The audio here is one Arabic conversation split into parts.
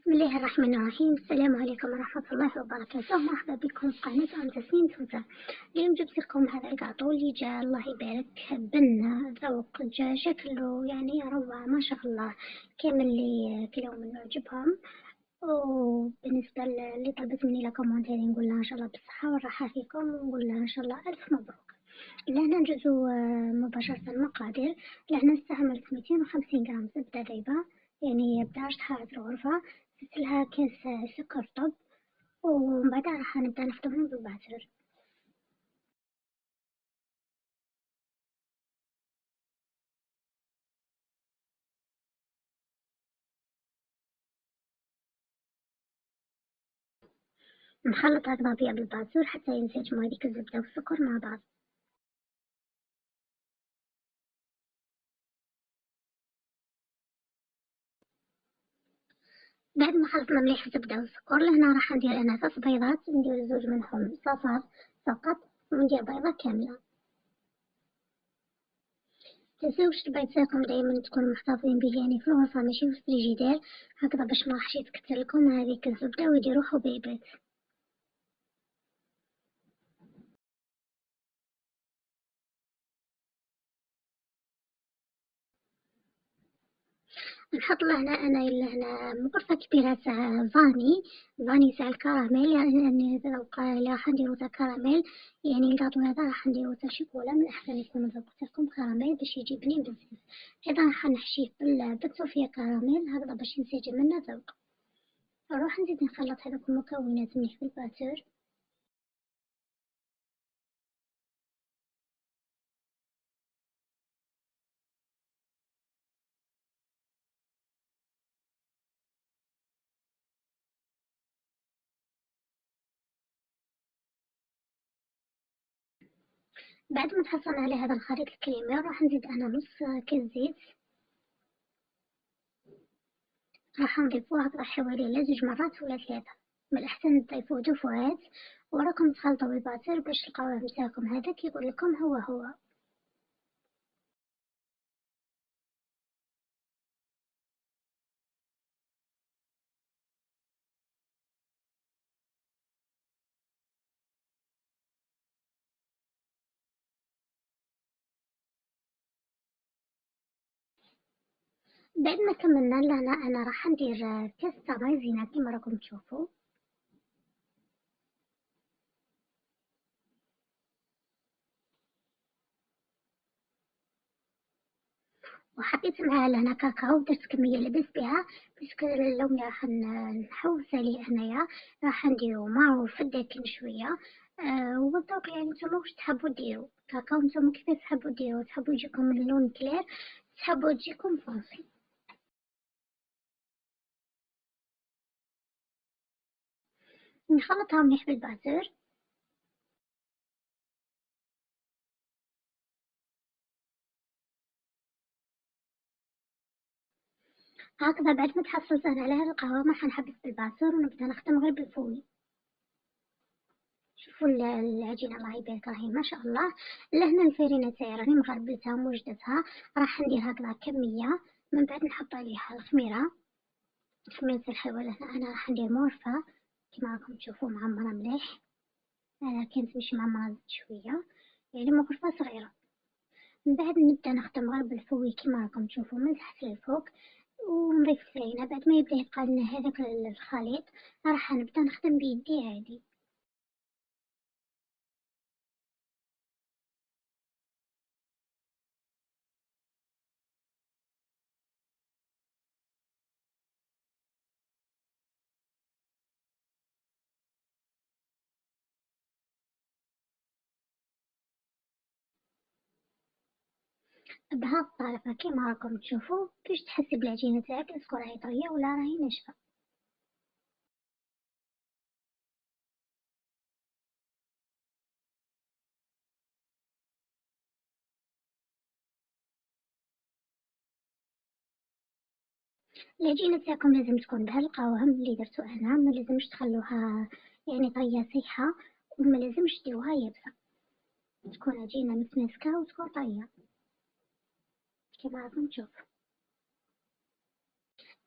بسم الله الرحمن الرحيم. السلام عليكم ورحمة الله وبركاته. مرحبا بكم في قناة تسنيم توتا. اليوم جبت لكم هذا الكاطو اللي جا الله يبارك بنا ذوق، جا شكله يعني روعة ما شاء الله. كامل اللي كلاو منه عجبهم، وبالنسبة اللي طلبت مني لكومونتير نقول لها ان شاء الله بالصحة والراحة فيكم، ونقول لها ان شاء الله الف مبروك. لهنا نجزو مباشرة المقادير. لهنا استعملت 250 غرام زبدة ذايبة، يعني بدرجة حرارة الغرفة. زدت لها كاس سكر رطب، ومن بعدها راح نبدأ نخدمهم بالباتر. نخلط هكذا بيا بالباتر حتى ينسجموا هذيك الزبدة والسكر مع بعض. بعد ما خلطنا مليح الزبدة والسكر، لهنا راح ندير انا 3 بيضات، ندير زوج منهم صفار فقط، وندير بيضة كاملة. متنساوش البيض دايما تكونوا محتفظين به يعني في الوصفة ماشي في الفريجيدير، هكذا باش ما راحش يتكتر لكم هذيك الزبدة ويديروا حبيبات. نحط لهنا انا لهنا مغرفة كبيرة تاع فاني تاع الكراميل، يعني ذوق اللي راح نديرو تاع كراميل، يعني الكاطو هذا راح نديرو تاع شوكولا، من الاحسن يكون الذوق تاعكم كراميل باش يجي بنين بزاف. ايضا راح نحشيه بالصوفيا كراميل هكذا باش ينسجم لنا ذوق. نروح نزيد نخلط هذوك المكونات مليح بالباتر. بعد ما تحصلنا على هذا الخليط الكريمي راح نزيد انا نص كاس زيت، راح نضيفوه هكذا حوالي لزوج مرات ولا 3. من الأحسن تضيفوه دفعات، وراكم تخلطوا بالباتر باش القوام تاعكم هذاك يقول لكم هو. بعد ما كملنا لهنا انا راح ندير كاس تاع مايزينا كيما راكم تشوفوا، وحطيت معاه لهنا كاكاو، درت كميه لبس بها باسكو اللون اللي راح نحوس عليه هنايا راح نديرو معروف فداكن شويه. والذوق يعني نتوما واش تحبوا ديروا كاكاو، نتوما كيفاش تحبوا ديروا، تحبوا يجيكم اللون كلير، تحبوا تجيكم فونسي. نخلطها مليح بالباتر. هكذا بعد ما تحصلت انا على هذا القوام راح نحبس بالباتر ونبدا نخدم غير بالفوي. شوفوا العجينه الله يبارك راهي ما شاء الله. لهنا الفرينه تاعي راني مغربلتها موجدتها، راح ندير هكذا كميه، من بعد نحط عليها الخميره، خميره الحلوى. لهنا انا راح ندير مورفه كما راكم تشوفوا معمره مليح. كانت مش معمره زدت شويه، يعني مغرفه صغيره. من بعد نبدا نخدم غير بالفوي كما راكم تشوفوا من تحت للفوق، ونضيف الفرينه. بعد ما يبدا يبقى لنا هذاك الخليط راح نبدا نخدم بيدي عادي. بهذه الطريقة كيما راكم تشوفوا باش تحسي بالعجينة تاعك اسكو راهي طرية ولا راهي ناشفة. العجينة تاعكم لازم تكون بهذا القوام اللي درتو انا، ما لازمش تخلوها يعني طرية سيحة، وما لازمش ديروها يابسة، تكون عجينة متماسكة وتكون طرية كيما راكم تشوفوا.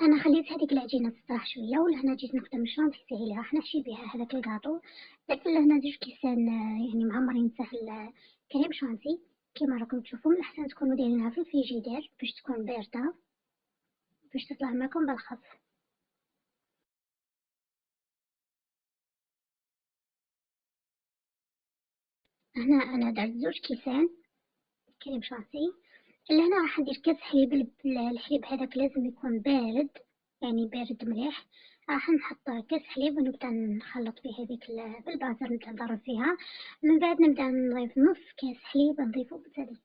انا خليت هذيك العجينه تطرح شويه، ولهنا جيت نخدم الشونتي تاعي اللي راح نحشي بها هذاك الكاطو. درت لهنا 2 كيسان يعني معمرين سهل كريم شونتي. كيما راكم تشوفوا من الاحسن تكونوا دايرينها في الفريجيدير باش تكون بارده، باش تطلع معكم بالخف. هنا انا درت 2 كيسان كريم شانتي. لهنا راح ندير كاس حليب. الحليب هذاك لازم يكون بارد، يعني بارد مليح. راح نحط كاس حليب ونبدا نخلط فيه هذيك بالبازر، نبدا نضرب فيها. من بعد نبدا نضيف نص كاس حليب نضيفه بالثلج.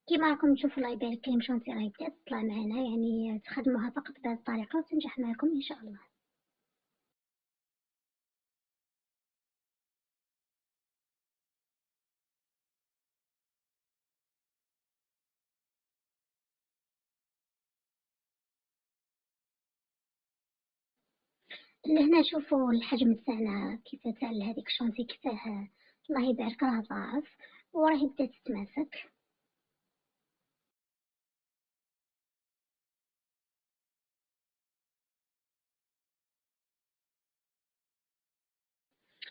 كيما راكم تشوفوا الله يبارك كريم شانتي راهي بدات تطلع معنا، يعني تخدموها فقط بهذه الطريقه وتنجح معكم ان شاء الله. لهنا شوفوا الحجم تاعنا كيف تاع هذيك الشونتي كيفاه، الله يبارك راه ضاعف وراهي بدات تتماسك.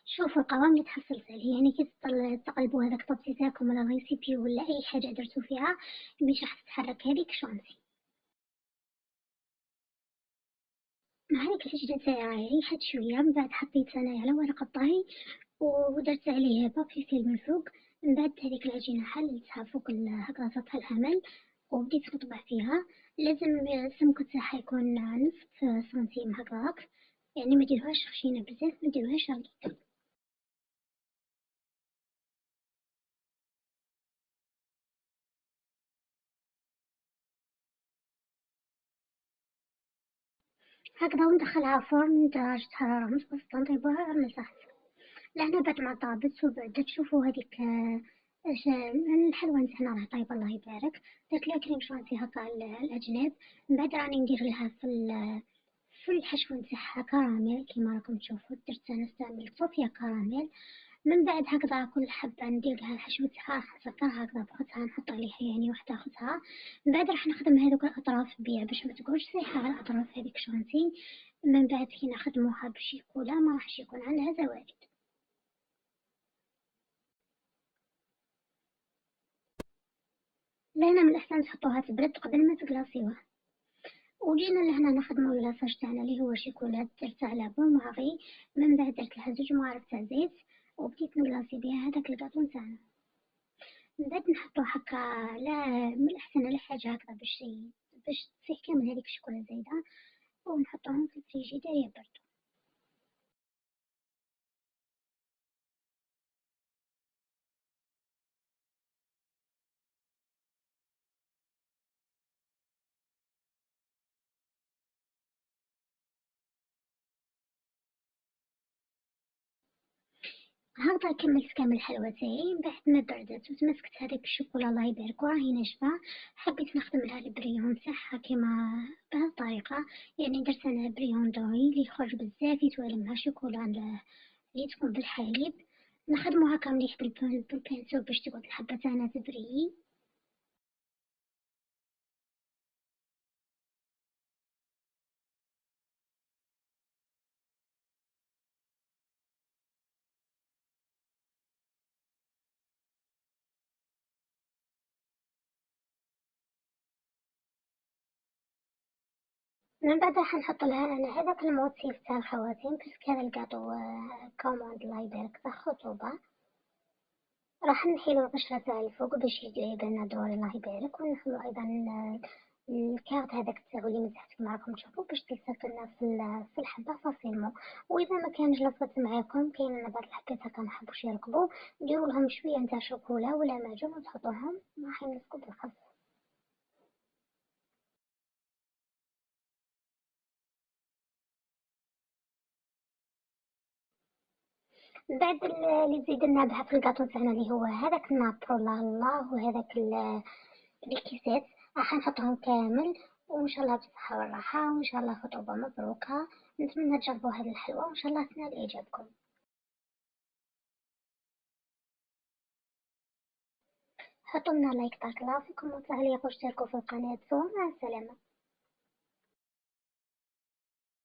شوفوا القوام اللي تحصلت عليه، يعني كي تقلبوا هذاك الطبسي تاعكم ولا الريسيبي ولا اي حاجه درتو فيها مش راح تتحرك هذيك الشونتي. مع هذيك العجينه تاعي راهي ريحت شويه، من بعد حطيت انا على ورق الطهي ودرت عليه بابي فيل من فوق. من بعد هذيك العجينه حليتها فوق هكذا سطح الحمل وبديت نطبع فيها. لازم السمك تاعها يكون نصف سنتيم هكاك، يعني ما ديروهاش خشينه بزاف ما ديروهاش رقيقه. هكذا وندخلها فرن درجة حرارة متوسطة نطيبوها غير مساحة. لهنا بعد ما طابت وبعد تشوفوا هذيك الحلوى نتاعنا راه طايبة الله يبارك. درت لها كريم شانتي هكا الأجناب. من بعد راني ندير لها في الحشو نتاعها كراميل كيما راكم تشوفوا. درت انا استعملت صوفيا كراميل. من بعد هكذا كل حبة ندير لها الحشو تاعها نسكرها هكذا بخصها نحط عليها يعني وحدة خصها. من بعد راح نخدم هذوك الأطراف بيها باش ما تقعدش سايحة على الأطراف هذيك شانتي. من بعد كي نخدموها بالشيكولا ما راحش يكون عندها زوائد. لهنا من الأحسن تحطوها تبرد قبل ما تقلاصيوها. وجينا لهنا نخدمو اللاصاج تاعنا اللي هو شيكولات. درت على بون ماري. من بعد درت لها 2 معالق تاع زيت وبديت نقلاصي بها هذاك الكاطو تاعنا. من بعد نحطو هكا لا من الأحسن على حاجة هكذا باش تصيح كامل هذيك الشوكولا زايدة ونحطوهم في الفريجيدير يبردو. هكذا كملت كامل الحلوى تاعي. من بعد ما بردت وتمسكت هذيك الشوكولا الله يبارك وراهي ناشفة، حبيت نخدم لها البريون تاعها كيما بهذه الطريقة. يعني درت انا بريون دوري اللي يخرج بزاف يتوالم مع شوكولا اللي تكون بالحليب. نخدمو هكا مليح بالبانسو باش تقعد الحبة تاعنا تبري. من بعد راح نحط لها انا هذاك الموتيف تاع الخواتيم باسكو هذا الكاطو كوموند الله يبارك تاع خطوبة. راح نحيلو القشرة تاع الفوق باش يبان دوري الله يبارك، ونخلو ايضا الكارت هذاك تاعو اللي من تحت كيما راكم تشوفوا باش تلصق لنا في الحبة فاسيلمون. واذا ما كانش لصقت معاكم كاين لنا بعض الحبات هكا محبوش يركبوا، ديروا لهم شوية نتاع شوكولا ولا معجون وتحطوهم راح يلصقوا بالخف. بعد اللي زيدنا بها في الكاطو تاعنا اللي هو هذاك النابرولا الله وهذاك الكيسات. راح نحطهم كامل، وإن شاء الله بالصحة والراحة، وإن شاء الله خطوبة مبروكة. نتمنى تجربوا هذه الحلوى وإن شاء الله تنال إعجابكم. حطوا لنا لايك بارك الله فيكم، وتفعلوا واشتركوا في القناة. مع السلامة.